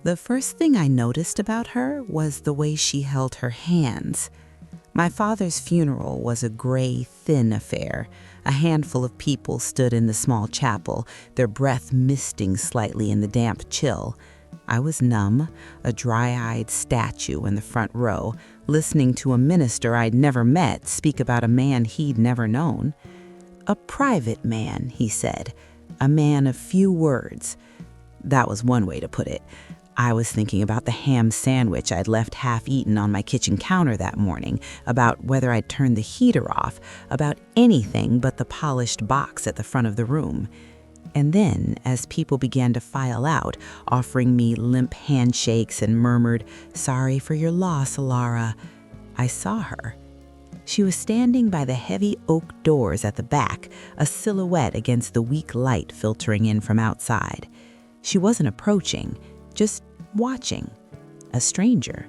The first thing I noticed about her was the way she held her hands. My father's funeral was a gray, thin affair. A handful of people stood in the small chapel, their breath misting slightly in the damp chill. I was numb, a dry-eyed statue in the front row, listening to a minister I'd never met speak about a man he'd never known. A private man, he said, a man of few words. That was one way to put it. I was thinking about the ham sandwich I'd left half-eaten on my kitchen counter that morning, about whether I'd turned the heater off, about anything but the polished box at the front of the room. And then, as people began to file out, offering me limp handshakes and murmured, "Sorry for your loss, Alara," I saw her. She was standing by the heavy oak doors at the back, a silhouette against the weak light filtering in from outside. She wasn't approaching, just watching, a stranger.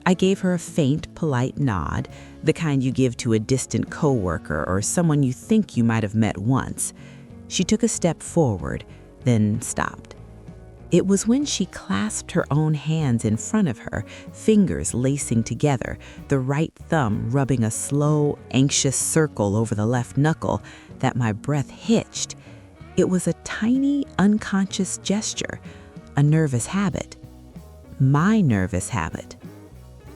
I gave her a faint, polite nod, the kind you give to a distant coworker or someone you think you might have met once. She took a step forward, then stopped. It was when she clasped her own hands in front of her, fingers lacing together, the right thumb rubbing a slow, anxious circle over the left knuckle, that my breath hitched. It was a tiny, unconscious gesture, a nervous habit. My nervous habit.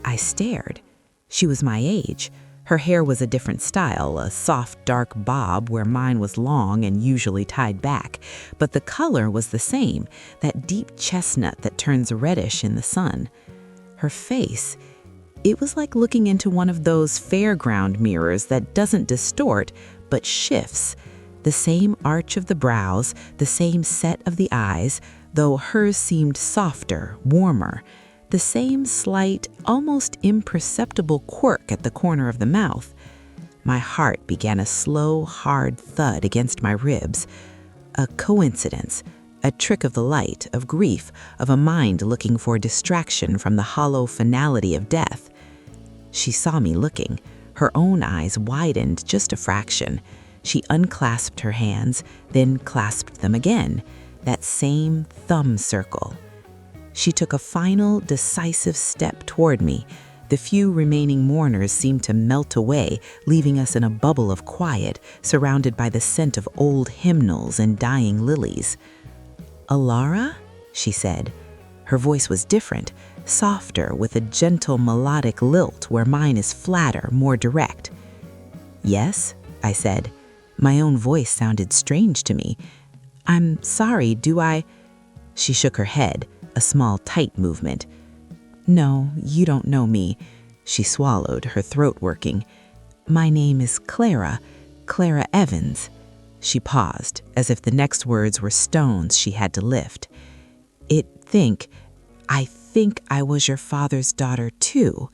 I stared. She was my age. Her hair was a different style, a soft, dark bob where mine was long and usually tied back. But the color was the same, that deep chestnut that turns reddish in the sun. Her face, it was like looking into one of those fairground mirrors that doesn't distort, but shifts. The same arch of the brows, the same set of the eyes, though hers seemed softer, warmer. The same slight, almost imperceptible quirk at the corner of the mouth. My heart began a slow, hard thud against my ribs. A coincidence, a trick of the light, of grief, of a mind looking for distraction from the hollow finality of death. She saw me looking. Her own eyes widened just a fraction. She unclasped her hands, then clasped them again, that same thumb circle. She took a final, decisive step toward me. The few remaining mourners seemed to melt away, leaving us in a bubble of quiet, surrounded by the scent of old hymnals and dying lilies. "Alara?" she said. Her voice was different, softer, with a gentle melodic lilt where mine is flatter, more direct. "Yes," I said. My own voice sounded strange to me. "I'm sorry, do I—" She shook her head, a small, tight movement. "No, you don't know me." She swallowed, her throat working. "My name is Clara Evans." She paused, as if the next words were stones she had to lift. I think I was your father's daughter, too."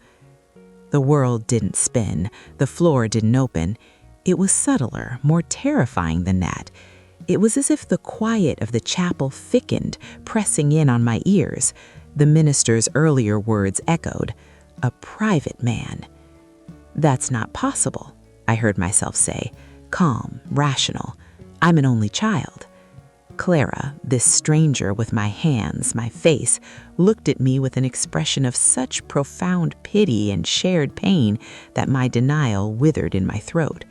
The world didn't spin, the floor didn't open. It was subtler, more terrifying than that. It was as if the quiet of the chapel thickened, pressing in on my ears. The minister's earlier words echoed, "A private man." "That's not possible," I heard myself say, calm, rational. "I'm an only child." Clara, this stranger with my hands, my face, looked at me with an expression of such profound pity and shared pain that my denial withered in my throat.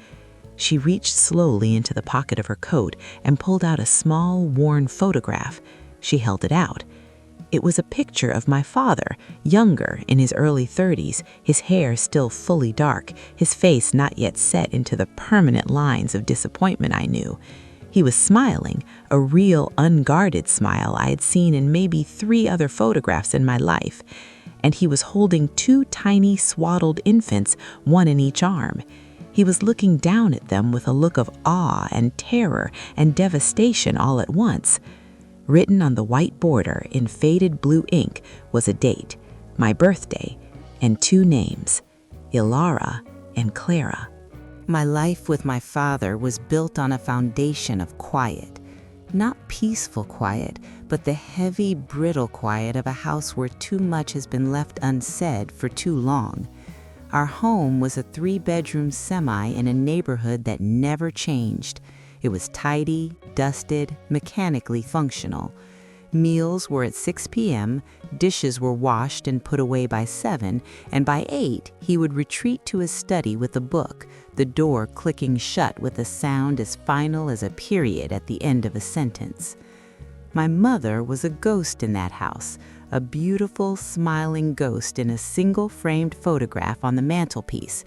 She reached slowly into the pocket of her coat and pulled out a small, worn photograph. She held it out. It was a picture of my father, younger, in his early 30s, his hair still fully dark, his face not yet set into the permanent lines of disappointment I knew. He was smiling, a real, unguarded smile I had seen in maybe 3 other photographs in my life. And he was holding 2 tiny, swaddled infants, one in each arm. He was looking down at them with a look of awe and terror and devastation all at once. Written on the white border in faded blue ink was a date, my birthday, and 2 names, Alara and Clara. My life with my father was built on a foundation of quiet. Not peaceful quiet, but the heavy, brittle quiet of a house where too much has been left unsaid for too long. Our home was a 3-bedroom semi in a neighborhood that never changed. It was tidy, dusted, mechanically functional. Meals were at 6 p.m., dishes were washed and put away by 7, and by 8 he would retreat to his study with a book, the door clicking shut with a sound as final as a period at the end of a sentence. My mother was a ghost in that house, a beautiful, smiling ghost in a single-framed photograph on the mantelpiece.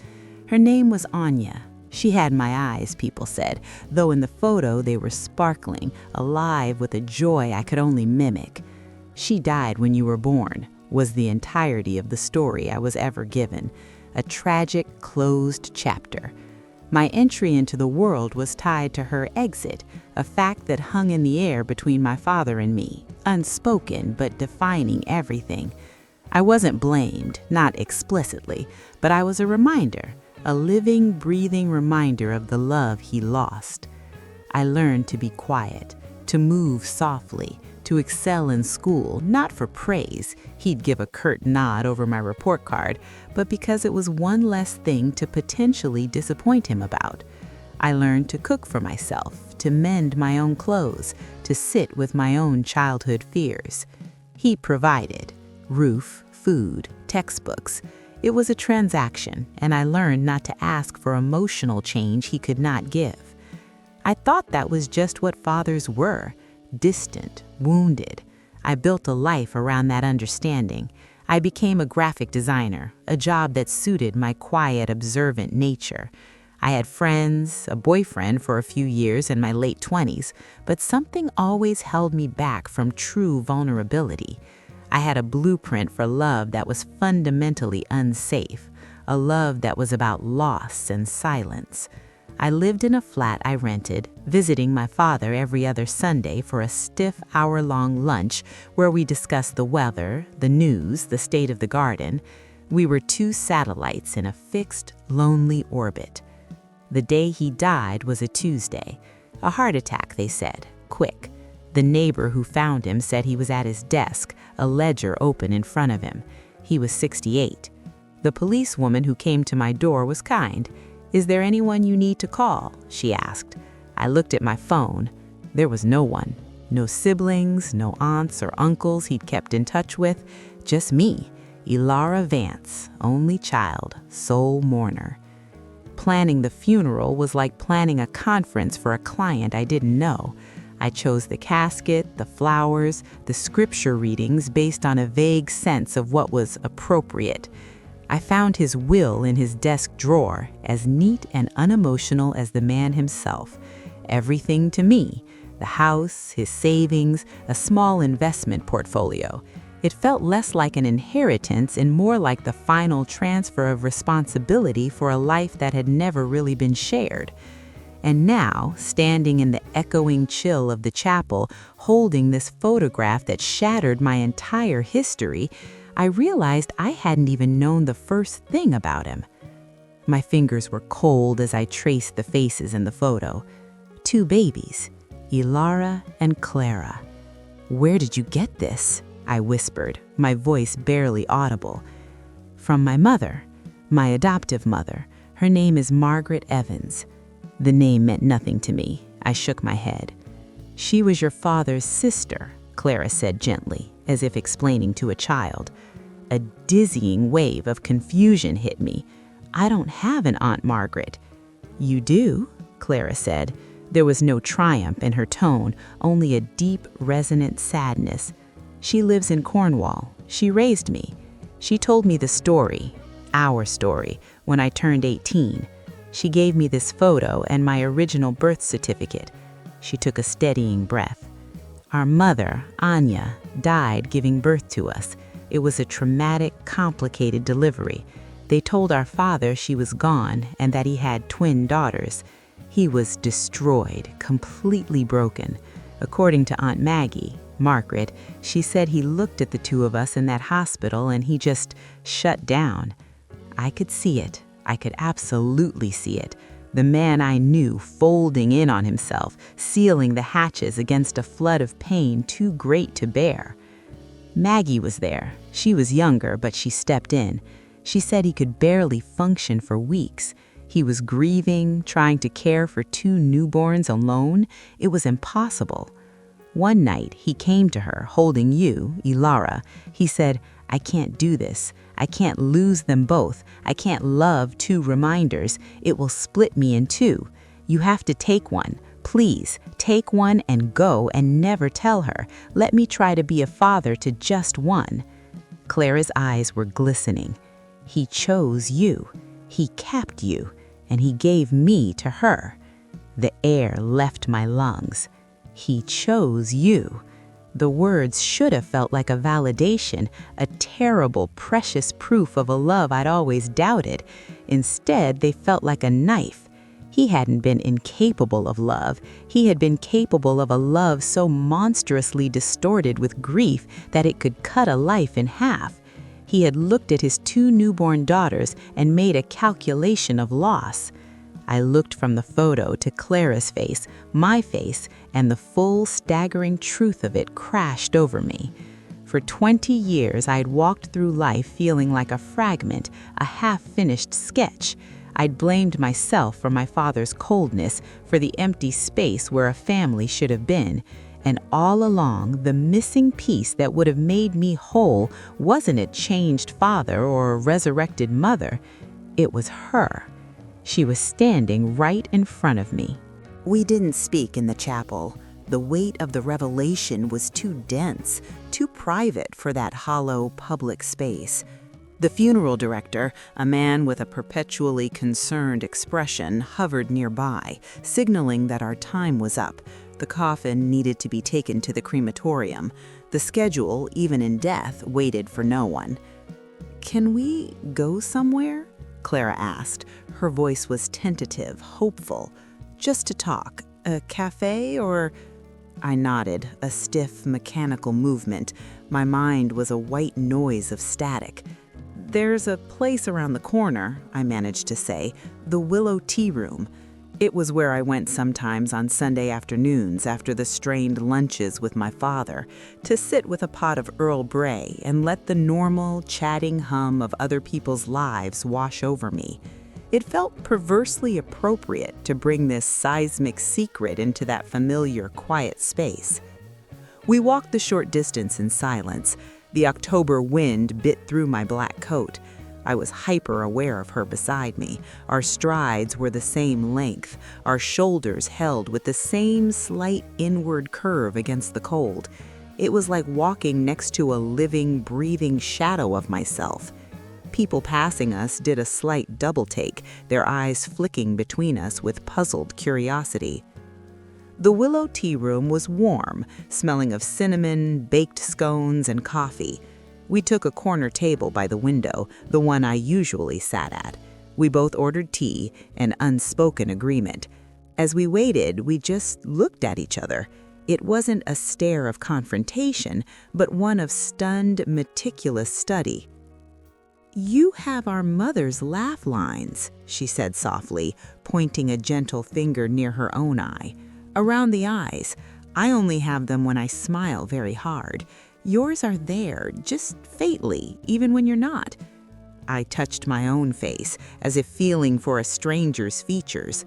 Her name was Auntie. She had my eyes, people said, though in the photo they were sparkling, alive with a joy I could only mimic. She died when you were born, was the entirety of the story I was ever given, a tragic, closed chapter. My entry into the world was tied to her exit, a fact that hung in the air between my father and me, unspoken but defining everything. I wasn't blamed, not explicitly, but I was a reminder, a living, breathing reminder of the love he lost. I learned to be quiet, to move softly, to excel in school, not for praise, he'd give a curt nod over my report card, but because it was one less thing to potentially disappoint him about. I learned to cook for myself, to mend my own clothes, to sit with my own childhood fears. He provided roof, food, textbooks. It was a transaction, and I learned not to ask for emotional change he could not give. I thought that was just what fathers were, distant, wounded. I built a life around that understanding. I became a graphic designer, a job that suited my quiet, observant nature. I had friends, a boyfriend for a few years in my late 20s, but something always held me back from true vulnerability. I had a blueprint for love that was fundamentally unsafe, a love that was about loss and silence. I lived in a flat I rented, visiting my father every other Sunday for a stiff hour-long lunch where we discussed the weather, the news, the state of the garden. We were two satellites in a fixed, lonely orbit. The day he died was a Tuesday. A heart attack, they said, quick. The neighbor who found him said he was at his desk, a ledger open in front of him. He was 68. The policewoman who came to my door was kind. "Is there anyone you need to call?" she asked. I looked at my phone. There was no one. No siblings, no aunts or uncles he'd kept in touch with. Just me, Elara Vance, only child, sole mourner. Planning the funeral was like planning a conference for a client I didn't know. I chose the casket, the flowers, the scripture readings based on a vague sense of what was appropriate. I found his will in his desk drawer, as neat and unemotional as the man himself. Everything to me, the house, his savings, a small investment portfolio. It felt less like an inheritance and more like the final transfer of responsibility for a life that had never really been shared. And now, standing in the echoing chill of the chapel, holding this photograph that shattered my entire history, I realized I hadn't even known the first thing about him. My fingers were cold as I traced the faces in the photo. Two babies, Elara and Clara. "Where did you get this?" I whispered, my voice barely audible. "From my mother, my adoptive mother. Her name is Margaret Evans." The name meant nothing to me. I shook my head. "She was your father's sister," Clara said gently, as if explaining to a child. A dizzying wave of confusion hit me. "I don't have an Aunt Margaret." "You do," Clara said. There was no triumph in her tone, only a deep, resonant sadness. "She lives in Cornwall. She raised me. She told me the story, our story, when I turned 18. She gave me this photo and my original birth certificate." She took a steadying breath. "Our mother, Anya, died giving birth to us. It was a traumatic, complicated delivery. They told our father she was gone and that he had twin daughters. He was destroyed, completely broken. According to Aunt Maggie, Margaret, she said he looked at the two of us in that hospital and he just shut down. I could see it. I could absolutely see it. The man I knew folding in on himself, sealing the hatches against a flood of pain too great to bear. Maggie was there. She was younger, but she stepped in. She said he could barely function for weeks. He was grieving, trying to care for two newborns alone. It was impossible. One night, he came to her, holding you, Ilara. He said, "I can't do this. I can't lose them both. I can't love two reminders. It will split me in two. You have to take one. Please, take one and go and never tell her. Let me try to be a father to just one." Clara's eyes were glistening. He chose you. He kept you, and he gave me to her. The air left my lungs. He chose you. The words should have felt like a validation, a terrible, precious proof of a love I'd always doubted. Instead, they felt like a knife. He hadn't been incapable of love. He had been capable of a love so monstrously distorted with grief that it could cut a life in half. He had looked at his two newborn daughters and made a calculation of loss. I looked from the photo to Clara's face, my face, and the full, staggering truth of it crashed over me. For 20 years, I'd walked through life feeling like a fragment, a half-finished sketch. I'd blamed myself for my father's coldness, for the empty space where a family should have been. And all along, the missing piece that would have made me whole wasn't a changed father or a resurrected mother. It was her. She was standing right in front of me. We didn't speak in the chapel. The weight of the revelation was too dense, too private for that hollow public space. The funeral director, a man with a perpetually concerned expression, hovered nearby, signaling that our time was up. The coffin needed to be taken to the crematorium. The schedule, even in death, waited for no one. "Can we go somewhere?" Clara asked. Her voice was tentative, hopeful. "Just to talk. A cafe or—" I nodded, a stiff, mechanical movement. My mind was a white noise of static. "There's a place around the corner," I managed to say, "the Willow Tea Room." It was where I went sometimes on Sunday afternoons after the strained lunches with my father, to sit with a pot of Earl Grey and let the normal, chatting hum of other people's lives wash over me. It felt perversely appropriate to bring this seismic secret into that familiar, quiet space. We walked the short distance in silence. The October wind bit through my black coat. I was hyper-aware of her beside me. Our strides were the same length, our shoulders held with the same slight inward curve against the cold. It was like walking next to a living, breathing shadow of myself. People passing us did a slight double-take, their eyes flicking between us with puzzled curiosity. The Willow Tea Room was warm, smelling of cinnamon, baked scones, and coffee. We took a corner table by the window, the one I usually sat at. We both ordered tea, an unspoken agreement. As we waited, we just looked at each other. It wasn't a stare of confrontation, but one of stunned, meticulous study. "You have our mother's laugh lines," she said softly, pointing a gentle finger near her own eye. "Around the eyes. I only have them when I smile very hard. Yours are there, just faintly, even when you're not." I touched my own face, as if feeling for a stranger's features.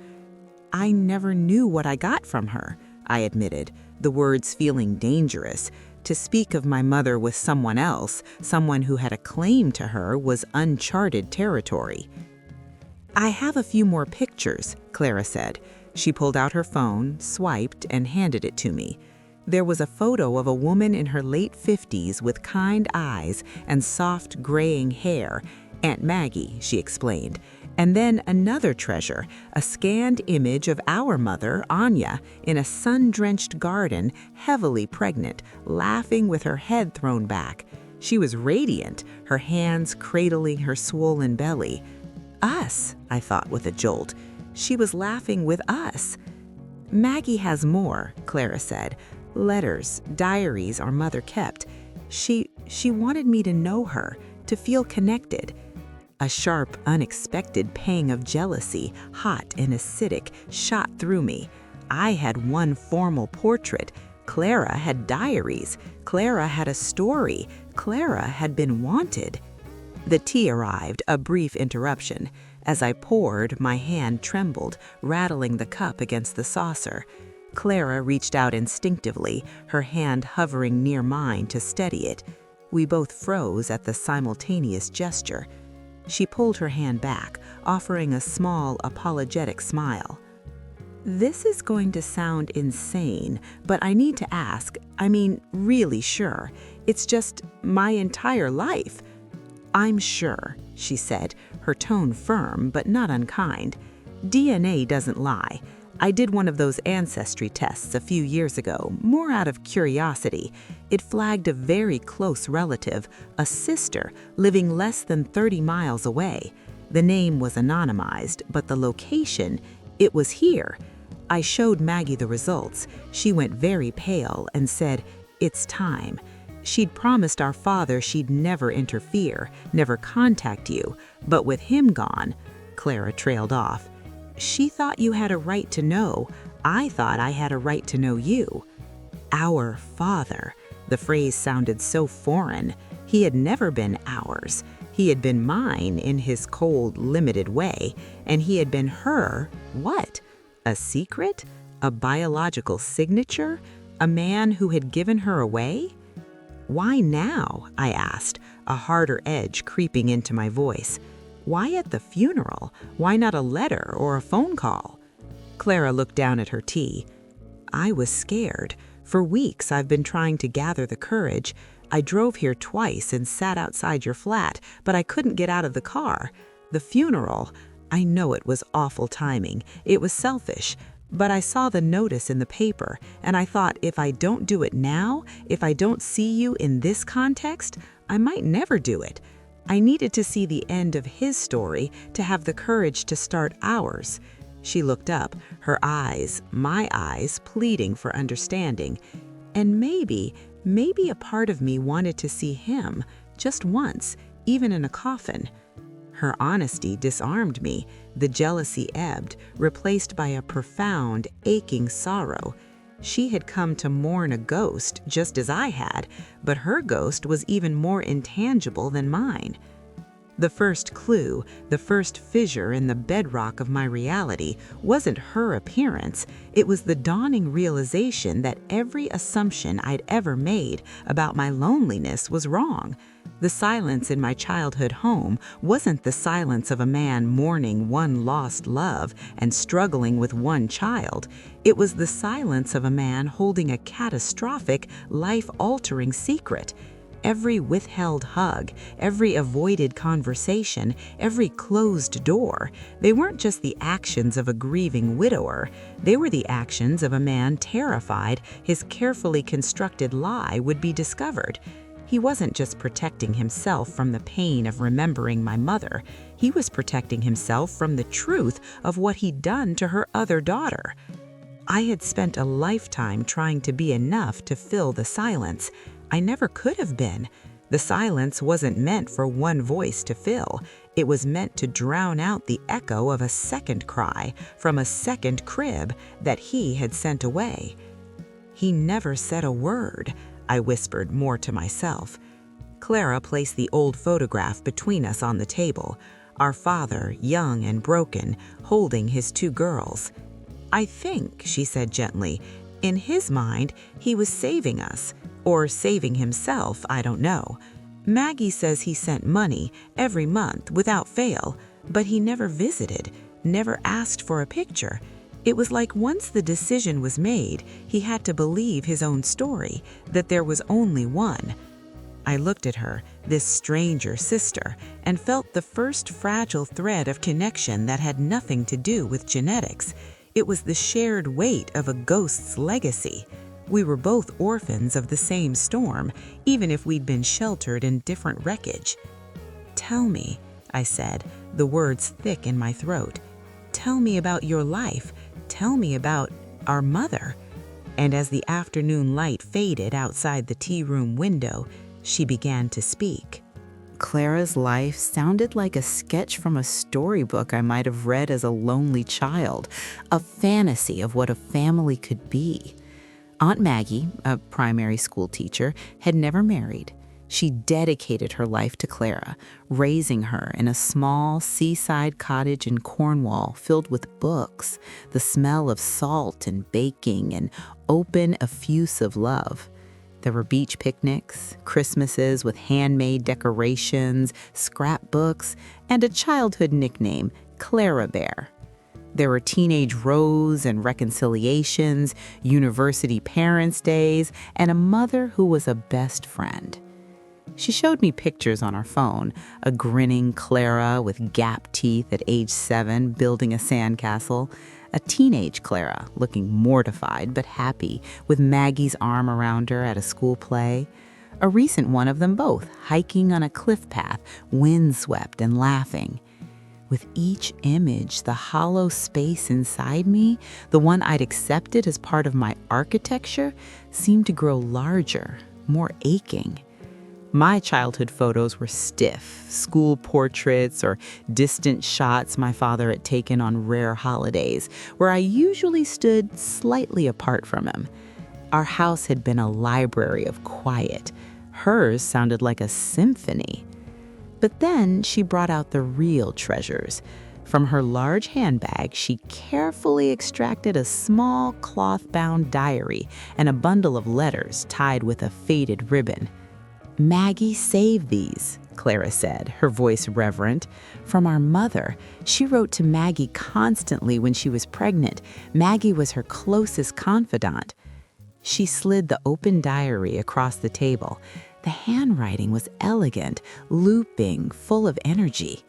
"I never knew what I got from her," I admitted, the words feeling dangerous. To speak of my mother with someone else, someone who had a claim to her, was uncharted territory. "I have a few more pictures," Clara said. She pulled out her phone, swiped, and handed it to me. There was a photo of a woman in her late 50s with kind eyes and soft graying hair. "Aunt Maggie," she explained. And then another treasure, a scanned image of our mother, Anya, in a sun-drenched garden, heavily pregnant, laughing with her head thrown back. She was radiant, her hands cradling her swollen belly. "Us," I thought with a jolt. She was laughing with us. "Maggie has more," Clara said. "Letters, diaries our mother kept. She wanted me to know her, to feel connected." A sharp, unexpected pang of jealousy, hot and acidic, shot through me. I had one formal portrait. Clara had diaries. Clara had a story. Clara had been wanted. The tea arrived, a brief interruption. As I poured, my hand trembled, rattling the cup against the saucer. Clara reached out instinctively, her hand hovering near mine to steady it. We both froze at the simultaneous gesture. She pulled her hand back, offering a small, apologetic smile. "This is going to sound insane, but I need to ask, really sure. It's just my entire life." "I'm sure," she said, her tone firm but not unkind. "DNA doesn't lie. I did one of those ancestry tests a few years ago, more out of curiosity. It flagged a very close relative, a sister, living less than 30 miles away. The name was anonymized, but the location, it was here." I showed Maggie the results. She went very pale and said, "It's time." She'd promised our father she'd never interfere, never contact you, but with him gone, Clara trailed off. "She thought you had a right to know. I thought I had a right to know you." Our father. The phrase sounded so foreign. He had never been ours. He had been mine in his cold, limited way, and he had been her, what? A secret? A biological signature? A man who had given her away? "Why now?" I asked, a harder edge creeping into my voice. "Why at the funeral? Why not a letter or a phone call?" Clara looked down at her tea. "I was scared. For weeks I've been trying to gather the courage. I drove here twice and sat outside your flat, but I couldn't get out of the car. The funeral, I know it was awful timing. It was selfish. But I saw the notice in the paper, and I thought if I don't do it now, if I don't see you in this context, I might never do it. I needed to see the end of his story to have the courage to start ours." She looked up, her eyes, my eyes, pleading for understanding. "And maybe a part of me wanted to see him, just once, even in a coffin." Her honesty disarmed me. The jealousy ebbed, replaced by a profound, aching sorrow. She had come to mourn a ghost, just as I had, but her ghost was even more intangible than mine. The first clue, the first fissure in the bedrock of my reality, wasn't her appearance. It was the dawning realization that every assumption I'd ever made about my loneliness was wrong. The silence in my childhood home wasn't the silence of a man mourning one lost love and struggling with one child. It was the silence of a man holding a catastrophic, life-altering secret. Every withheld hug, every avoided conversation, every closed door, they weren't just the actions of a grieving widower. They were the actions of a man terrified his carefully constructed lie would be discovered. He wasn't just protecting himself from the pain of remembering my mother. He was protecting himself from the truth of what he'd done to her other daughter. I had spent a lifetime trying to be enough to fill the silence. I never could have been. The silence wasn't meant for one voice to fill. It was meant to drown out the echo of a second cry from a second crib that he had sent away. "He never said a word," I whispered more to myself. Clara placed the old photograph between us on the table, our father, young and broken, holding his two girls. "I think," she said gently, "in his mind, he was saving us. Or saving himself, I don't know. Maggie says he sent money every month without fail, but he never visited, never asked for a picture. It was like once the decision was made, he had to believe his own story, that there was only one." I looked at her, this stranger sister, and felt the first fragile thread of connection that had nothing to do with genetics. It was the shared weight of a ghost's legacy. We were both orphans of the same storm, even if we'd been sheltered in different wreckage. "Tell me," I said, the words thick in my throat. "Tell me about your life. Tell me about our mother." And as the afternoon light faded outside the tea room window, she began to speak. Clara's life sounded like a sketch from a storybook I might have read as a lonely child, a fantasy of what a family could be. Aunt Maggie, a primary school teacher, had never married. She dedicated her life to Clara, raising her in a small seaside cottage in Cornwall filled with books, the smell of salt and baking, and open, effusive love. There were beach picnics, Christmases with handmade decorations, scrapbooks, and a childhood nickname, Clara Bear. There were teenage rows and reconciliations, university parents' days, and a mother who was a best friend. She showed me pictures on her phone, a grinning Clara with gap teeth at age 7 building a sandcastle, a teenage Clara looking mortified but happy with Maggie's arm around her at a school play, a recent one of them both hiking on a cliff path, windswept and laughing. With each image, the hollow space inside me, the one I'd accepted as part of my architecture, seemed to grow larger, more aching. My childhood photos were stiff, school portraits or distant shots my father had taken on rare holidays, where I usually stood slightly apart from him. Our house had been a library of quiet. Hers sounded like a symphony. But then she brought out the real treasures. From her large handbag, she carefully extracted a small cloth-bound diary and a bundle of letters tied with a faded ribbon. "Maggie saved these," Clara said, her voice reverent. "From our mother. She wrote to Maggie constantly when she was pregnant. Maggie was her closest confidant." She slid the open diary across the table. The handwriting was elegant, looping, full of energy.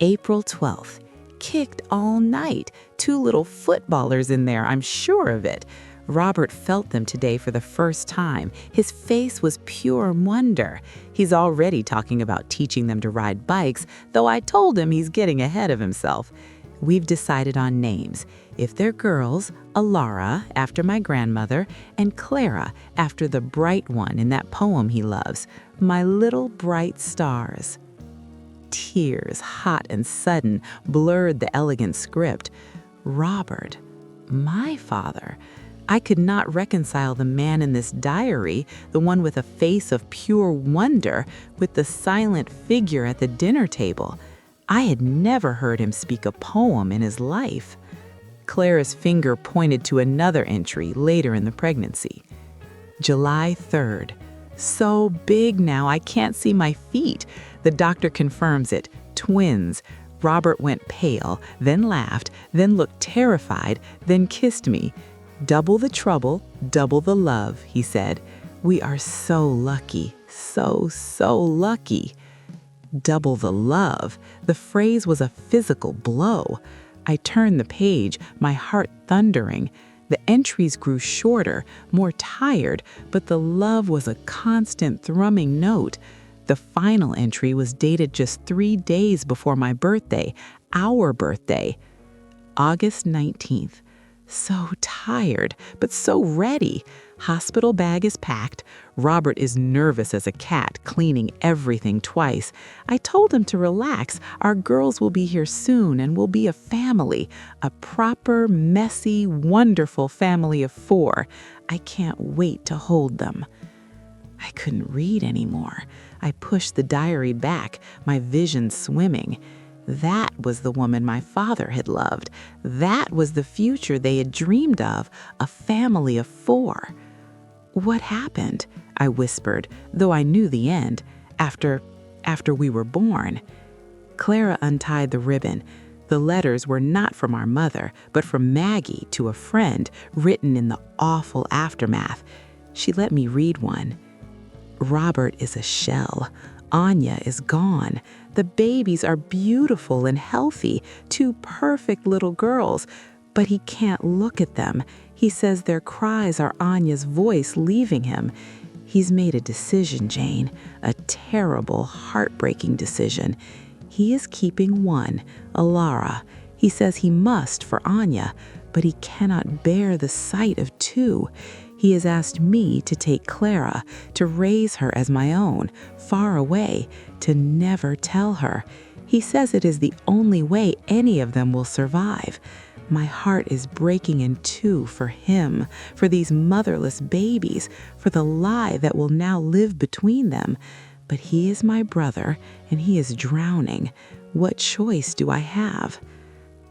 April 12th. Kicked all night. 2 little footballers in there, I'm sure of it. Robert felt them today for the first time. His face was pure wonder. He's already talking about teaching them to ride bikes, though I told him he's getting ahead of himself. We've decided on names. If they're girls, Alara, after my grandmother, and Clara, after the bright one in that poem he loves, My Little Bright Stars. Tears, hot and sudden, blurred the elegant script. Robert, my father. I could not reconcile the man in this diary, the one with a face of pure wonder, with the silent figure at the dinner table. I had never heard him speak a poem in his life. Clara's finger pointed to another entry later in the pregnancy. July 3rd. So big now, I can't see my feet. The doctor confirms it. Twins. Robert went pale, then laughed, then looked terrified, then kissed me. "Double the trouble, double the love," he said. "We are so lucky, so lucky." Double the love. The phrase was a physical blow. I turned the page, my heart thundering. The entries grew shorter, more tired, but the love was a constant thrumming note. The final entry was dated just 3 days before my birthday, our birthday. August 19th. So tired, but so ready. Hospital bag is packed. Robert is nervous as a cat, cleaning everything twice. I told him to relax. Our girls will be here soon and we'll be a family. A proper, messy, wonderful family of 4. I can't wait to hold them. I couldn't read anymore. I pushed the diary back, my vision swimming. That was the woman my father had loved. That was the future they had dreamed of, a family of 4. "What happened?" I whispered, though I knew the end, after we were born. Clara untied the ribbon. The letters were not from our mother, but from Maggie to a friend, written in the awful aftermath. She let me read one. "Robert is a shell. Anya is gone. The babies are beautiful and healthy, 2 perfect little girls, but he can't look at them. He says their cries are Anya's voice leaving him. He's made a decision, Jane, a terrible, heartbreaking decision. He is keeping one, Alara. He says he must for Anya, but he cannot bear the sight of 2. He has asked me to take Clara, to raise her as my own, far away, to never tell her. He says it is the only way any of them will survive. My heart is breaking in two for him, for these motherless babies, for the lie that will now live between them. But he is my brother, and he is drowning. What choice do I have?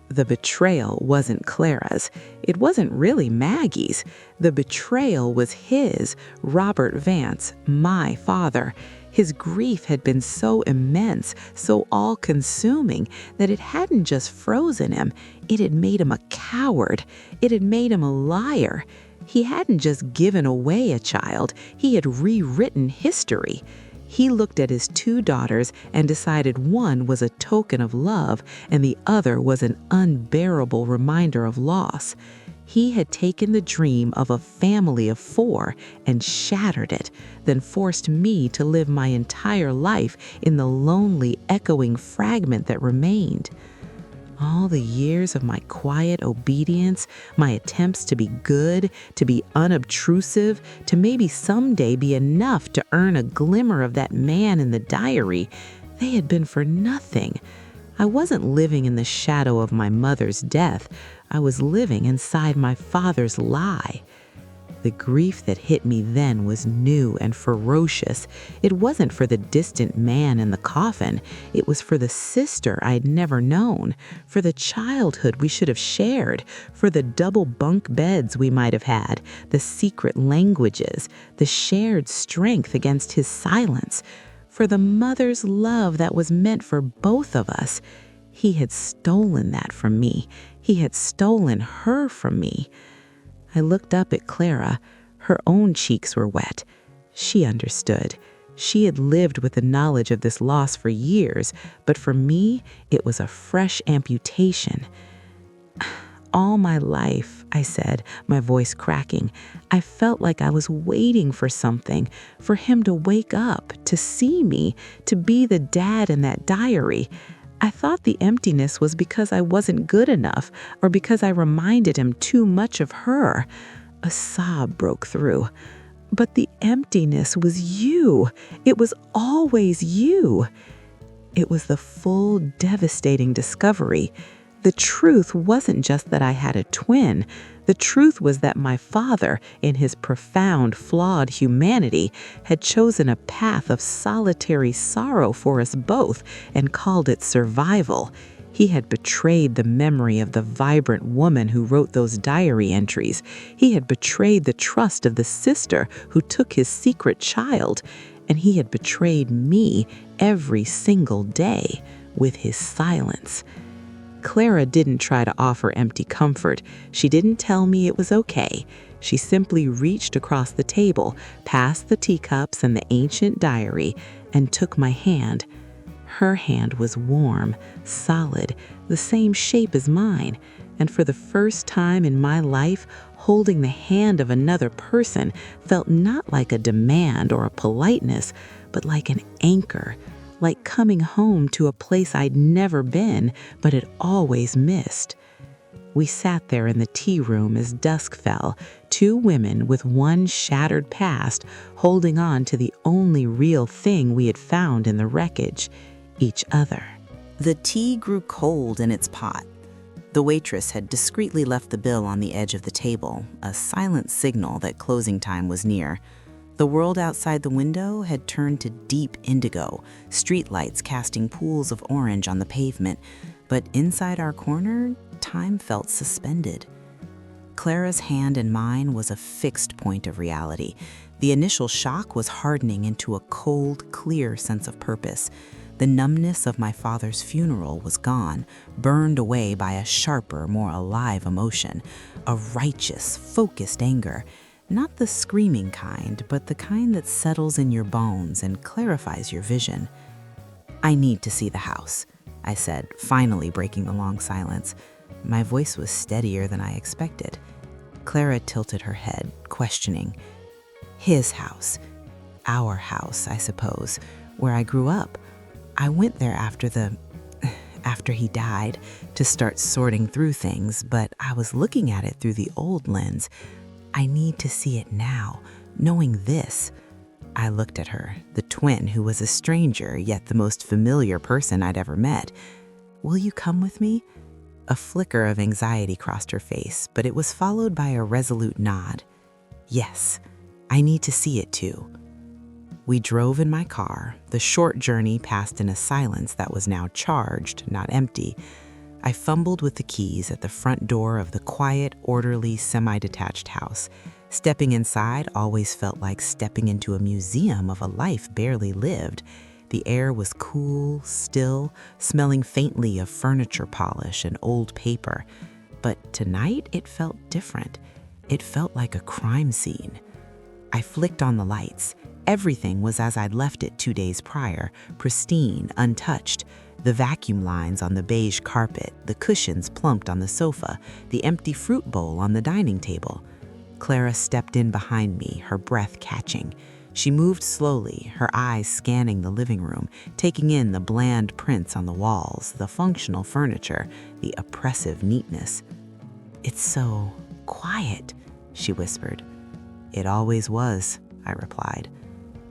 The betrayal wasn't Clara's. It wasn't really Maggie's. The betrayal was his, Robert Vance, my father. His grief had been so immense, so all-consuming, that it hadn't just frozen him, it had made him a coward. It had made him a liar. He hadn't just given away a child, he had rewritten history. He looked at his two daughters and decided one was a token of love and the other was an unbearable reminder of loss. He had taken the dream of a family of 4 and shattered it, then forced me to live my entire life in the lonely, echoing fragment that remained. All the years of my quiet obedience, my attempts to be good, to be unobtrusive, to maybe someday be enough to earn a glimmer of that man in the diary, they had been for nothing. I wasn't living in the shadow of my mother's death. I was living inside my father's lie. The grief that hit me then was new and ferocious. It wasn't for the distant man in the coffin. It was for the sister I'd never known, for the childhood we should have shared, for the double bunk beds we might have had, the secret languages, the shared strength against his silence, for the mother's love that was meant for both of us. He had stolen that from me. He had stolen her from me. I looked up at Clara. Her own cheeks were wet. She understood. She had lived with the knowledge of this loss for years, but for me, it was a fresh amputation. All my life, I said, my voice cracking, I felt like I was waiting for something, for him to wake up, to see me, to be the dad in that diary. I thought the emptiness was because I wasn't good enough, or because I reminded him too much of her. A sob broke through. But the emptiness was you. It was always you. It was the full, devastating discovery. The truth wasn't just that I had a twin. The truth was that my father, in his profound, flawed humanity, had chosen a path of solitary sorrow for us both and called it survival. He had betrayed the memory of the vibrant woman who wrote those diary entries. He had betrayed the trust of the sister who took his secret child. And he had betrayed me every single day with his silence. Clara didn't try to offer empty comfort. She didn't tell me it was okay. She simply reached across the table, past the teacups and the ancient diary, and took my hand. Her hand was warm, solid, the same shape as mine, and for the first time in my life, holding the hand of another person felt not like a demand or a politeness, but like an anchor, like coming home to a place I'd never been, but had always missed. We sat there in the tea room as dusk fell, 2 women with one shattered past, holding on to the only real thing we had found in the wreckage, each other. The tea grew cold in its pot. The waitress had discreetly left the bill on the edge of the table, a silent signal that closing time was near. The world outside the window had turned to deep indigo, streetlights casting pools of orange on the pavement, but inside our corner, time felt suspended. Clara's hand in mine was a fixed point of reality. The initial shock was hardening into a cold, clear sense of purpose. The numbness of my father's funeral was gone, burned away by a sharper, more alive emotion, a righteous, focused anger. Not the screaming kind, but the kind that settles in your bones and clarifies your vision. "I need to see the house," I said, finally breaking the long silence. My voice was steadier than I expected. Clara tilted her head, questioning. "His house. Our house, I suppose, where I grew up. I went there after he died to start sorting through things, but I was looking at it through the old lens. I need to see it now, knowing this." I looked at her, the twin who was a stranger, yet the most familiar person I'd ever met. "Will you come with me?" A flicker of anxiety crossed her face, but it was followed by a resolute nod. Yes, I need to see it too. We drove in my car. The short journey passed in a silence that was now charged, not empty. I fumbled with the keys at the front door of the quiet, orderly, semi-detached house. Stepping inside always felt like stepping into a museum of a life barely lived. The air was cool, still, smelling faintly of furniture polish and old paper. But tonight it felt different. It felt like a crime scene. I flicked on the lights. Everything was as I'd left it 2 days prior, pristine, untouched. The vacuum lines on the beige carpet, the cushions plumped on the sofa, the empty fruit bowl on the dining table. Clara stepped in behind me, her breath catching. She moved slowly, her eyes scanning the living room, taking in the bland prints on the walls, the functional furniture, the oppressive neatness. "It's so quiet," she whispered. "It always was," I replied.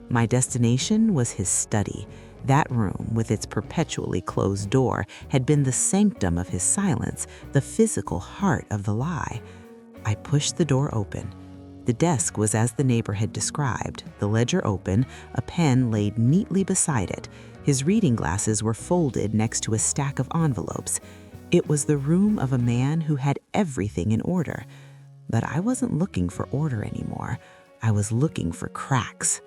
My destination was his study. That room, with its perpetually closed door, had been the sanctum of his silence, the physical heart of the lie. I pushed the door open. The desk was as the neighbor had described, the ledger open, a pen laid neatly beside it. His reading glasses were folded next to a stack of envelopes. It was the room of a man who had everything in order. But I wasn't looking for order anymore. I was looking for cracks.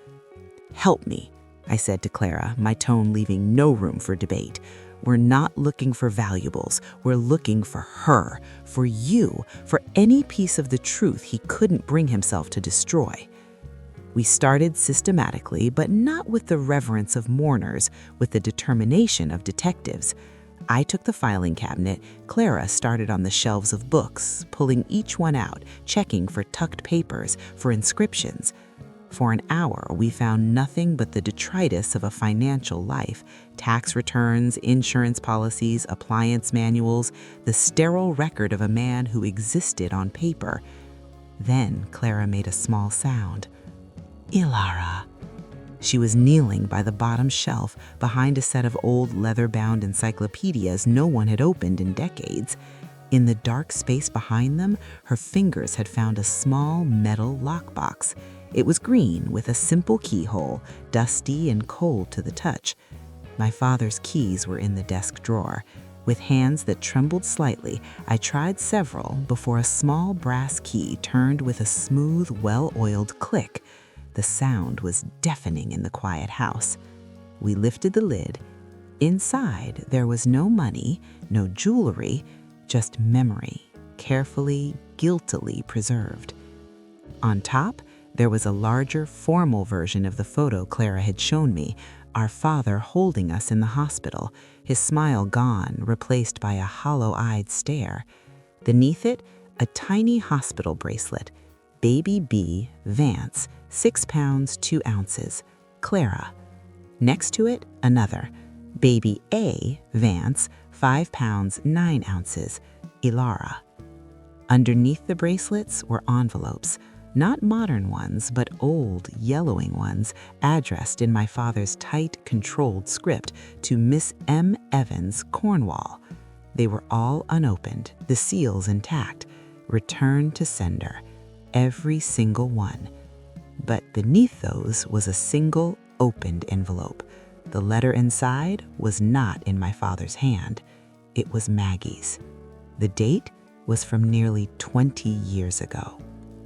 "Help me," I said to Clara, my tone leaving no room for debate. "We're not looking for valuables. We're looking for her, for you, for any piece of the truth he couldn't bring himself to destroy." We started systematically, but not with the reverence of mourners, with the determination of detectives. I took the filing cabinet. Clara started on the shelves of books, pulling each one out, checking for tucked papers, for inscriptions. For an hour, we found nothing but the detritus of a financial life: tax returns, insurance policies, appliance manuals, the sterile record of a man who existed on paper. Then Clara made a small sound. "Ilara." She was kneeling by the bottom shelf, behind a set of old leather-bound encyclopedias no one had opened in decades. In the dark space behind them, her fingers had found a small metal lockbox. It was green, with a simple keyhole, dusty and cold to the touch. My father's keys were in the desk drawer. With hands that trembled slightly, I tried several before a small brass key turned with a smooth, well-oiled click. The sound was deafening in the quiet house. We lifted the lid. Inside, there was no money, no jewelry, just memory, carefully, guiltily preserved. On top, there was a larger, formal version of the photo Clara had shown me, our father holding us in the hospital, his smile gone, replaced by a hollow-eyed stare. Beneath it, a tiny hospital bracelet. Baby B, Vance, 6 pounds, 2 ounces, Clara. Next to it, another. Baby A, Vance, 5 pounds, 9 ounces, Ilara. Underneath the bracelets were envelopes. Not modern ones, but old, yellowing ones, addressed in my father's tight, controlled script to Miss M. Evans, Cornwall. They were all unopened, the seals intact, returned to sender, every single one. But beneath those was a single, opened envelope. The letter inside was not in my father's hand. It was Maggie's. The date was from nearly 20 years ago.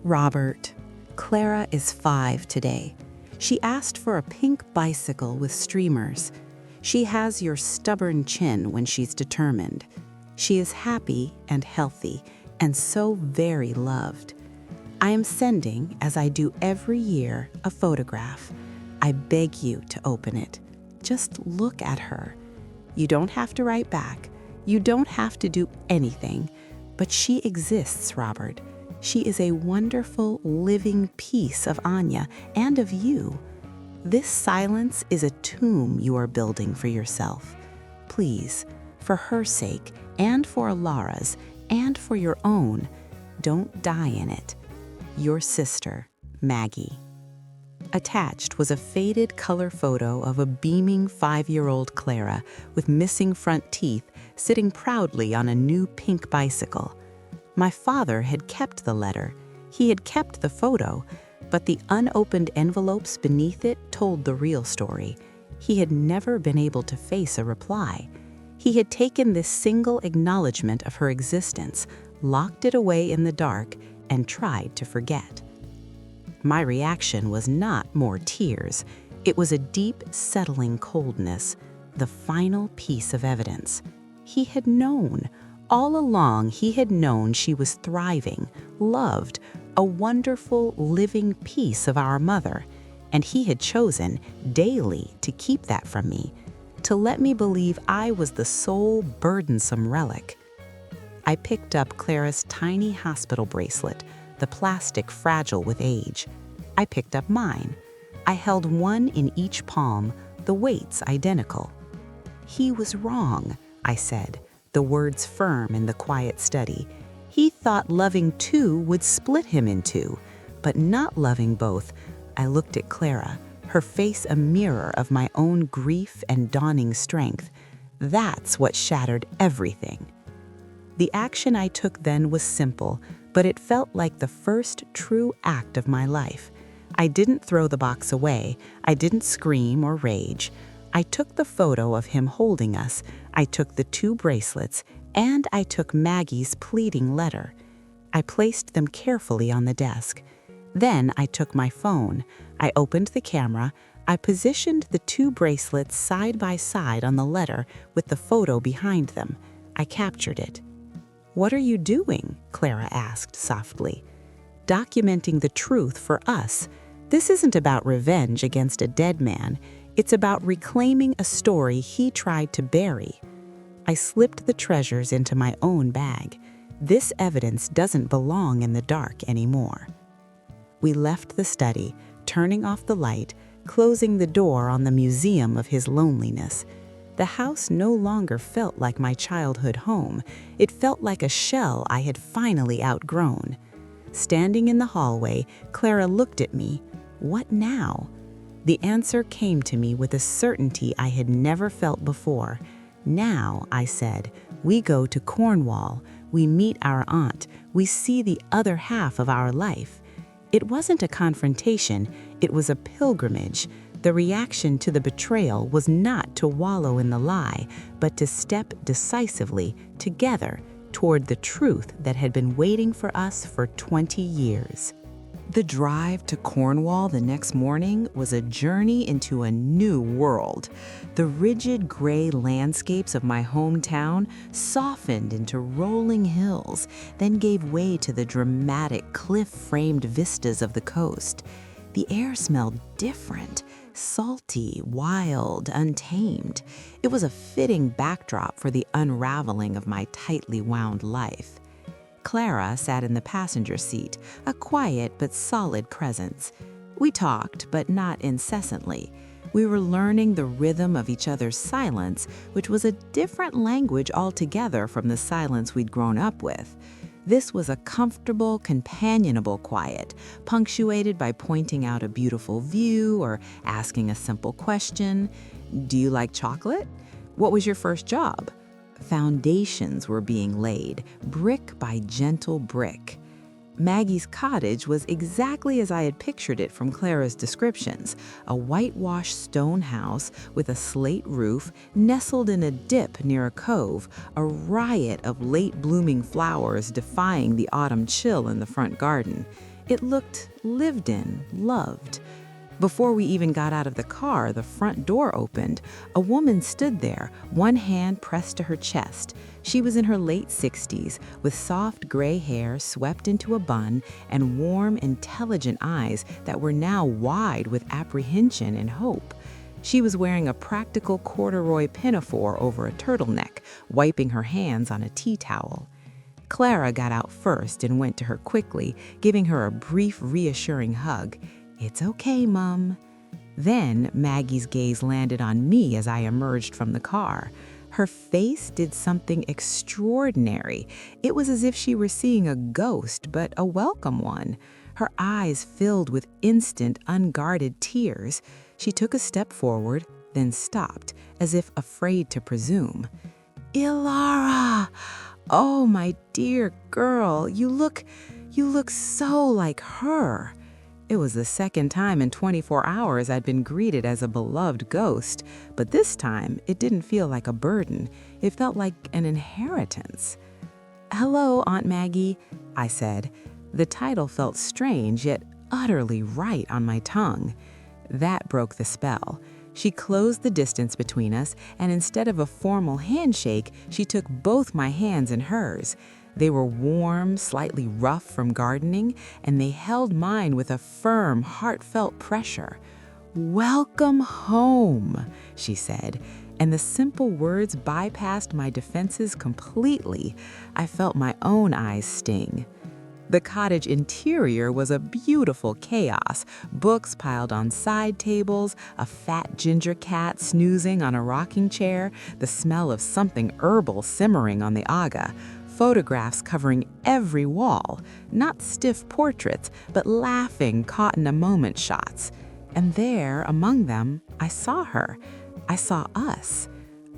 "Robert, Clara is 5 today. She asked for a pink bicycle with streamers. She has your stubborn chin when she's determined. She is happy and healthy and so very loved. I am sending, as I do every year, a photograph. I beg you to open it. Just look at her. You don't have to write back. You don't have to do anything. But she exists, Robert. She is a wonderful, living piece of Anya and of you. This silence is a tomb you are building for yourself. Please, for her sake, and for Alara's, and for your own, don't die in it. Your sister, Maggie." Attached was a faded color photo of a beaming 5-year-old Clara with missing front teeth, sitting proudly on a new pink bicycle. My father had kept the letter. He had kept the photo, but the unopened envelopes beneath it told the real story. He had never been able to face a reply. He had taken this single acknowledgement of her existence, locked it away in the dark, and tried to forget. My reaction was not more tears. It was a deep, settling coldness, the final piece of evidence. He had known. All along, he had known she was thriving, loved, a wonderful, living piece of our mother, and he had chosen, daily, to keep that from me, to let me believe I was the sole burdensome relic. I picked up Clara's tiny hospital bracelet, the plastic fragile with age. I picked up mine. I held one in each palm, the weights identical. "He was wrong," I said, the words firm in the quiet study. He thought loving two would split him in two, but not loving both. I looked at Clara, her face a mirror of my own grief and dawning strength. That's what shattered everything. The action I took then was simple, but it felt like the first true act of my life. I didn't throw the box away. I didn't scream or rage. I took the photo of him holding us. I took the 2 bracelets, and I took Maggie's pleading letter. I placed them carefully on the desk. Then I took my phone. I opened the camera. I positioned the 2 bracelets side by side on the letter with the photo behind them. I captured it. "What are you doing?" Clara asked softly. "Documenting the truth for us. This isn't about revenge against a dead man. It's about reclaiming a story he tried to bury." I slipped the treasures into my own bag. This evidence doesn't belong in the dark anymore. We left the study, turning off the light, closing the door on the museum of his loneliness. The house no longer felt like my childhood home. It felt like a shell I had finally outgrown. Standing in the hallway, Clara looked at me. What now? The answer came to me with a certainty I had never felt before. "Now," I said, "we go to Cornwall. We meet our aunt. We see the other half of our life." It wasn't a confrontation. It was a pilgrimage. The reaction to the betrayal was not to wallow in the lie, but to step decisively, together, toward the truth that had been waiting for us for 20 years. The drive to Cornwall the next morning was a journey into a new world. The rigid gray landscapes of my hometown softened into rolling hills, then gave way to the dramatic cliff-framed vistas of the coast. The air smelled different, salty, wild, untamed. It was a fitting backdrop for the unraveling of my tightly wound life. Clara sat in the passenger seat, a quiet but solid presence. We talked, but not incessantly. We were learning the rhythm of each other's silence, which was a different language altogether from the silence we'd grown up with. This was a comfortable, companionable quiet, punctuated by pointing out a beautiful view or asking a simple question. "Do you like chocolate? What was your first job?" Foundations were being laid, brick by gentle brick. Maggie's cottage was exactly as I had pictured it from Clara's descriptions, a whitewashed stone house with a slate roof nestled in a dip near a cove, a riot of late-blooming flowers defying the autumn chill in the front garden. It looked lived in, loved. Before we even got out of the car, the front door opened. A woman stood there, one hand pressed to her chest. She was in her late 60s, with soft gray hair swept into a bun and warm, intelligent eyes that were now wide with apprehension and hope. She was wearing a practical corduroy pinafore over a turtleneck, wiping her hands on a tea towel. Clara got out first and went to her quickly, giving her a brief, reassuring hug. "It's okay, Mum." Then Maggie's gaze landed on me as I emerged from the car. Her face did something extraordinary. It was as if she were seeing a ghost, but a welcome one. Her eyes filled with instant, unguarded tears. She took a step forward, then stopped, as if afraid to presume. Ilara! Oh, my dear girl, you look so like her. It was the second time in 24 hours I'd been greeted as a beloved ghost, but this time it didn't feel like a burden. It felt like an inheritance. "Hello, Aunt Maggie," I said. The title felt strange, yet utterly right on my tongue. That broke the spell. She closed the distance between us, and instead of a formal handshake, she took both my hands in hers. They were warm, slightly rough from gardening, and they held mine with a firm, heartfelt pressure. "Welcome home," she said, and the simple words bypassed my defenses completely. I felt my own eyes sting. The cottage interior was a beautiful chaos, books piled on side tables, a fat ginger cat snoozing on a rocking chair, the smell of something herbal simmering on the aga, photographs covering every wall, not stiff portraits, but laughing caught-in-a-moment shots. And there, among them, I saw her. I saw us.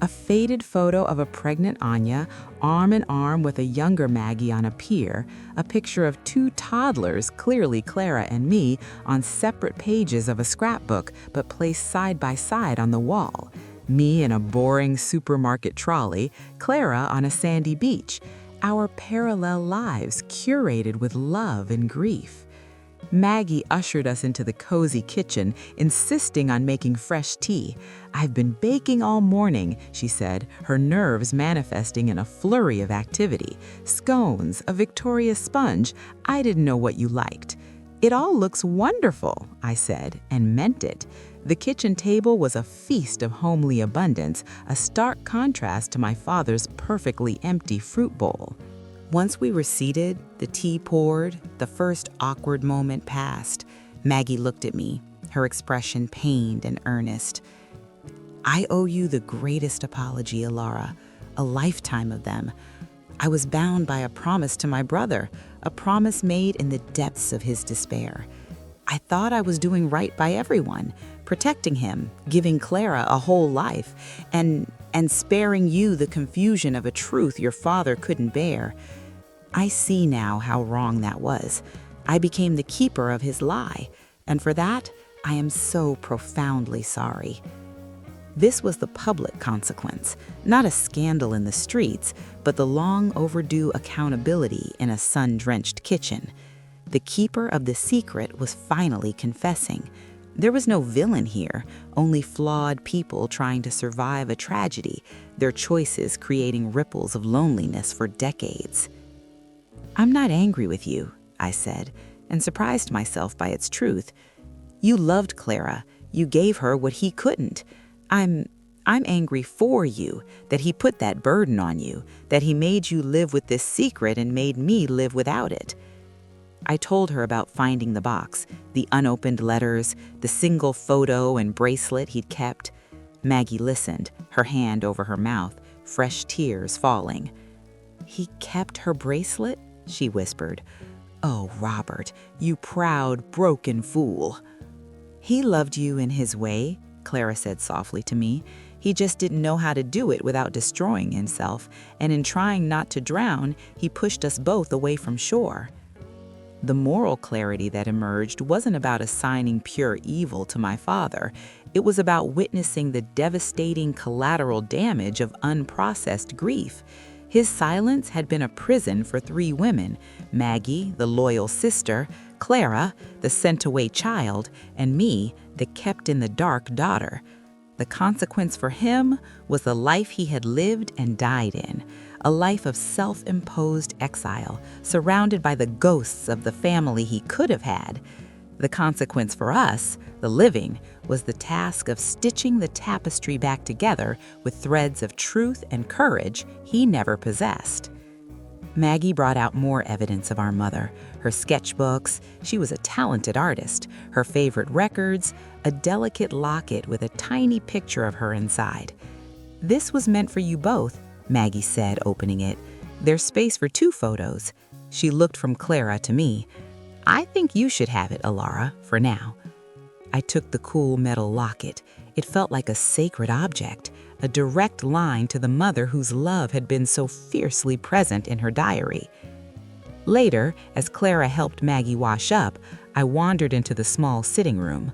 A faded photo of a pregnant Anya, arm in arm with a younger Maggie on a pier, a picture of two toddlers, clearly Clara and me, on separate pages of a scrapbook, but placed side by side on the wall. Me in a boring supermarket trolley, Clara on a sandy beach. Our parallel lives curated with love and grief. Maggie ushered us into the cozy kitchen, insisting on making fresh tea. "I've been baking all morning," she said, her nerves manifesting in a flurry of activity. "Scones, a Victoria sponge. I didn't know what you liked." "It all looks wonderful," I said, and meant it. The kitchen table was a feast of homely abundance, a stark contrast to my father's perfectly empty fruit bowl. Once we were seated, the tea poured, the first awkward moment passed. Maggie looked at me, her expression pained and earnest. "I owe you the greatest apology, Ilara, a lifetime of them. I was bound by a promise to my brother, a promise made in the depths of his despair. I thought I was doing right by everyone, protecting him, giving Clara a whole life, and sparing you the confusion of a truth your father couldn't bear. I see now how wrong that was. I became the keeper of his lie, and for that, I am so profoundly sorry." This was the public consequence, not a scandal in the streets, but the long overdue accountability in a sun-drenched kitchen. The keeper of the secret was finally confessing. There was no villain here, only flawed people trying to survive a tragedy, their choices creating ripples of loneliness for decades. "I'm not angry with you," I said, and surprised myself by its truth. "You loved Clara. You gave her what he couldn't. I'm angry for you, that he put that burden on you, that he made you live with this secret and made me live without it." I told her about finding the box, the unopened letters, the single photo and bracelet he'd kept. Maggie listened, her hand over her mouth, fresh tears falling. "He kept her bracelet?" she whispered. "Oh, Robert, you proud, broken fool." "He loved you in his way," Clara said softly to me. "He just didn't know how to do it without destroying himself, and in trying not to drown, he pushed us both away from shore." The moral clarity that emerged wasn't about assigning pure evil to my father. It was about witnessing the devastating collateral damage of unprocessed grief. His silence had been a prison for 3 women: Maggie, the loyal sister, Clara, the sent-away child, and me, the kept-in-the-dark daughter. The consequence for him was the life he had lived and died in, a life of self-imposed exile, surrounded by the ghosts of the family he could have had. The consequence for us, the living, was the task of stitching the tapestry back together with threads of truth and courage he never possessed. Maggie brought out more evidence of our mother, her sketchbooks, she was a talented artist, her favorite records, a delicate locket with a tiny picture of her inside. "This was meant for you both," Maggie said, opening it. "There's space for 2 photos. She looked from Clara to me. "I think you should have it, Ilara, for now." I took the cool metal locket. It felt like a sacred object, a direct line to the mother whose love had been so fiercely present in her diary. Later, as Clara helped Maggie wash up, I wandered into the small sitting room.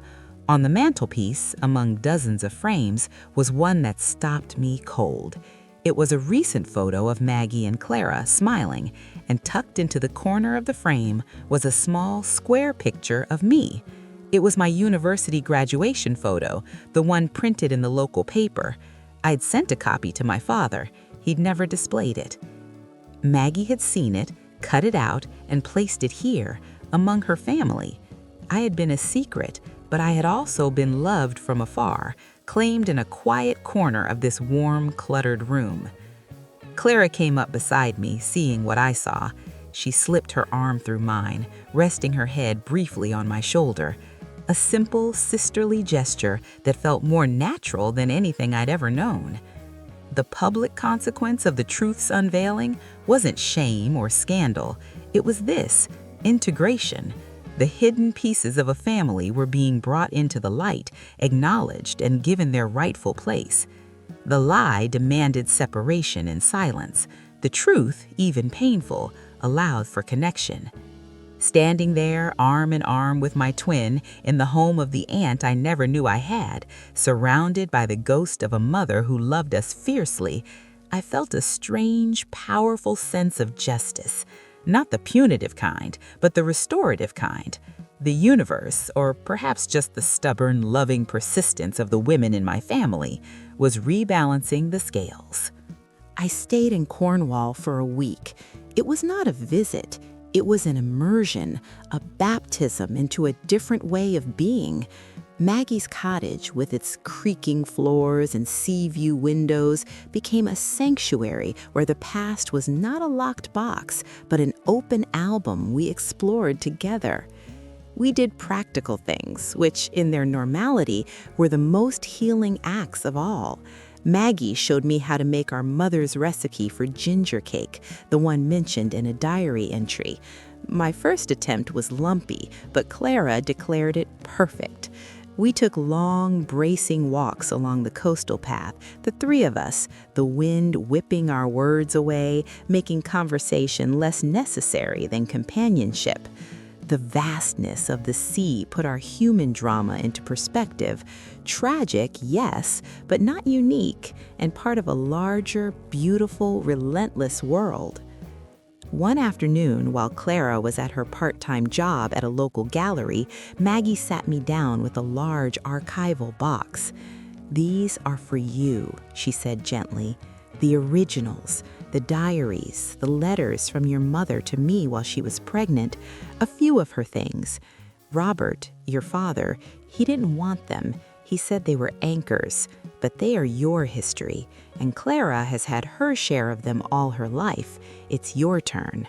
On the mantelpiece, among dozens of frames, was one that stopped me cold. It was a recent photo of Maggie and Clara smiling, and tucked into the corner of the frame was a small square picture of me. It was my university graduation photo, the one printed in the local paper. I'd sent a copy to my father. He'd never displayed it. Maggie had seen it, cut it out, and placed it here, among her family. I had been a secret, but I had also been loved from afar, claimed in a quiet corner of this warm, cluttered room. Clara came up beside me, seeing what I saw. She slipped her arm through mine, resting her head briefly on my shoulder. A simple, sisterly gesture that felt more natural than anything I'd ever known. The public consequence of the truth's unveiling wasn't shame or scandal. It was this: integration. The hidden pieces of a family were being brought into the light, acknowledged, and given their rightful place. The lie demanded separation and silence. The truth, even painful, allowed for connection. Standing there, arm in arm with my twin, in the home of the aunt I never knew I had, surrounded by the ghost of a mother who loved us fiercely, I felt a strange, powerful sense of justice. Not the punitive kind, but the restorative kind. The universe, or perhaps just the stubborn, loving persistence of the women in my family, was rebalancing the scales. I stayed in Cornwall for a week. It was not a visit. It was an immersion, a baptism into a different way of being. Maggie's cottage, with its creaking floors and sea view windows, became a sanctuary where the past was not a locked box, but an open album we explored together. We did practical things, which, in their normality, were the most healing acts of all. Maggie showed me how to make our mother's recipe for ginger cake, the one mentioned in a diary entry. My first attempt was lumpy, but Clara declared it perfect. We took long, bracing walks along the coastal path, the three of us, the wind whipping our words away, making conversation less necessary than companionship. The vastness of the sea put our human drama into perspective. Tragic, yes, but not unique, and part of a larger, beautiful, relentless world. One afternoon, while Clara was at her part-time job at a local gallery, Maggie sat me down with a large archival box. "These are for you," she said gently. "The originals, the diaries, the letters from your mother to me while she was pregnant, a few of her things. Robert, your father, he didn't want them. He said they were anchors, but they are your history, and Clara has had her share of them all her life. It's your turn."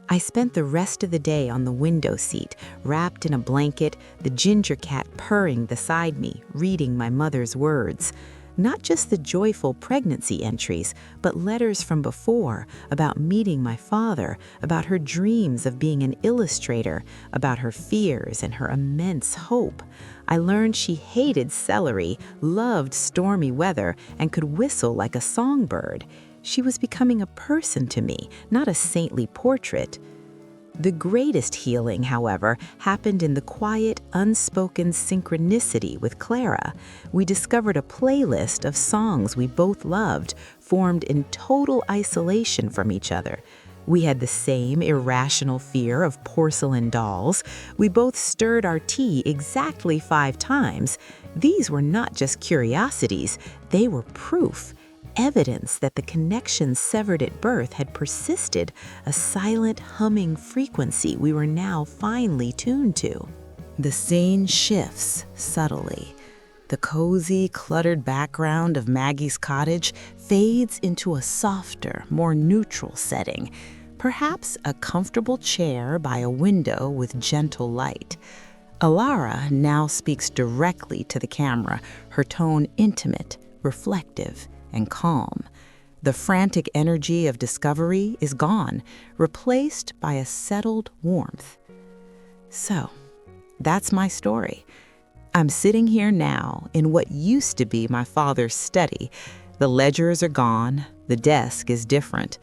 I spent the rest of the day on the window seat, wrapped in a blanket, the ginger cat purring beside me, reading my mother's words. Not just the joyful pregnancy entries, but letters from before, about meeting my father, about her dreams of being an illustrator, about her fears and her immense hope. I learned she hated celery, loved stormy weather, and could whistle like a songbird. She was becoming a person to me, not a saintly portrait. The greatest healing, however, happened in the quiet, unspoken synchronicity with Clara. We discovered a playlist of songs we both loved, formed in total isolation from each other. We had the same irrational fear of porcelain dolls. We both stirred our tea exactly 5 times. These were not just curiosities, they were proof. Evidence that the connection severed at birth had persisted, a silent humming frequency we were now finely tuned to. The scene shifts subtly. The cozy, cluttered background of Maggie's cottage fades into a softer, more neutral setting, perhaps a comfortable chair by a window with gentle light. Alara now speaks directly to the camera, her tone intimate, reflective, and calm. The frantic energy of discovery is gone, replaced by a settled warmth. So, that's my story. I'm sitting here now in what used to be my father's study. The ledgers are gone, the desk is different.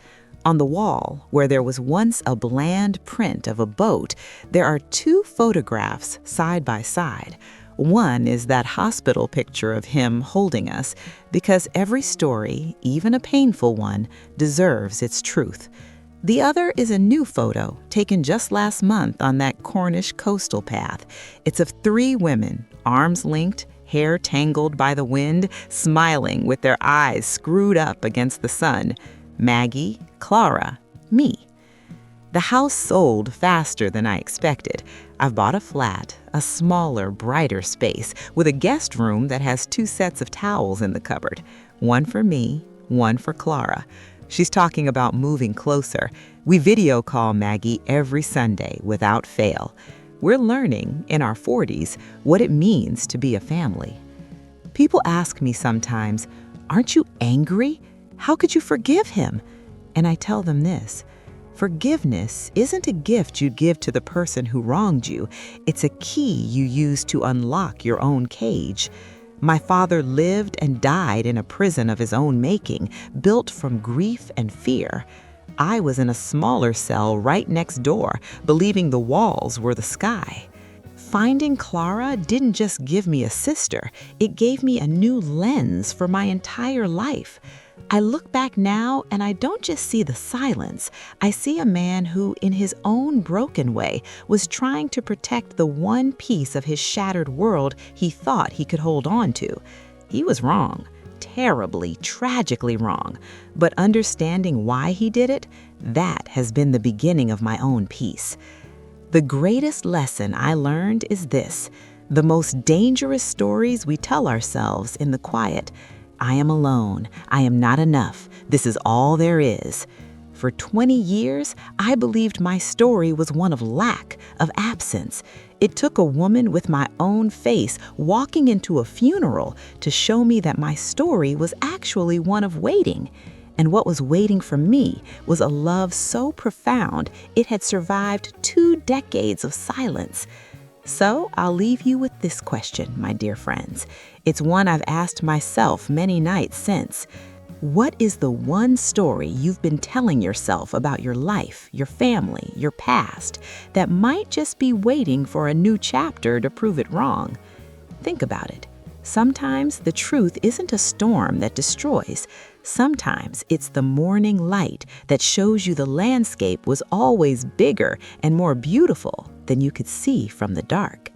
On the wall, where there was once a bland print of a boat, there are two photographs side by side. One is that hospital picture of him holding us, because every story, even a painful one, deserves its truth. The other is a new photo taken just last month on that Cornish coastal path. It's of three women, arms linked, hair tangled by the wind, smiling with their eyes screwed up against the sun. Maggie, Clara, me. The house sold faster than I expected. I've bought a flat, a smaller, brighter space, with a guest room that has 2 sets of towels in the cupboard. One for me, one for Clara. She's talking about moving closer. We video call Maggie every Sunday without fail. We're learning, in our 40s, what it means to be a family. People ask me sometimes, "Aren't you angry? How could you forgive him?" And I tell them this: forgiveness isn't a gift you give to the person who wronged you. It's a key you use to unlock your own cage. My father lived and died in a prison of his own making, built from grief and fear. I was in a smaller cell right next door, believing the walls were the sky. Finding Clara didn't just give me a sister, it gave me a new lens for my entire life. I look back now and I don't just see the silence. I see a man who, in his own broken way, was trying to protect the one piece of his shattered world he thought he could hold on to. He was wrong, terribly, tragically wrong. But understanding why he did it, that has been the beginning of my own peace. The greatest lesson I learned is this: the most dangerous stories we tell ourselves in the quiet. I am alone. I am not enough. This is all there is. For 20 years, I believed my story was one of lack, of absence. It took a woman with my own face walking into a funeral to show me that my story was actually one of waiting. And what was waiting for me was a love so profound it had survived 2 decades of silence. So I'll leave you with this question, my dear friends. It's one I've asked myself many nights since. What is the one story you've been telling yourself about your life, your family, your past, that might just be waiting for a new chapter to prove it wrong? Think about it. Sometimes the truth isn't a storm that destroys. Sometimes it's the morning light that shows you the landscape was always bigger and more beautiful than you could see from the dark.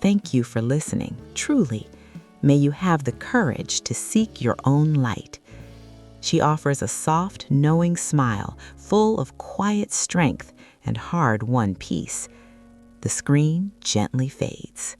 Thank you for listening, truly. May you have the courage to seek your own light. She offers a soft, knowing smile full of quiet strength and hard-won peace. The screen gently fades.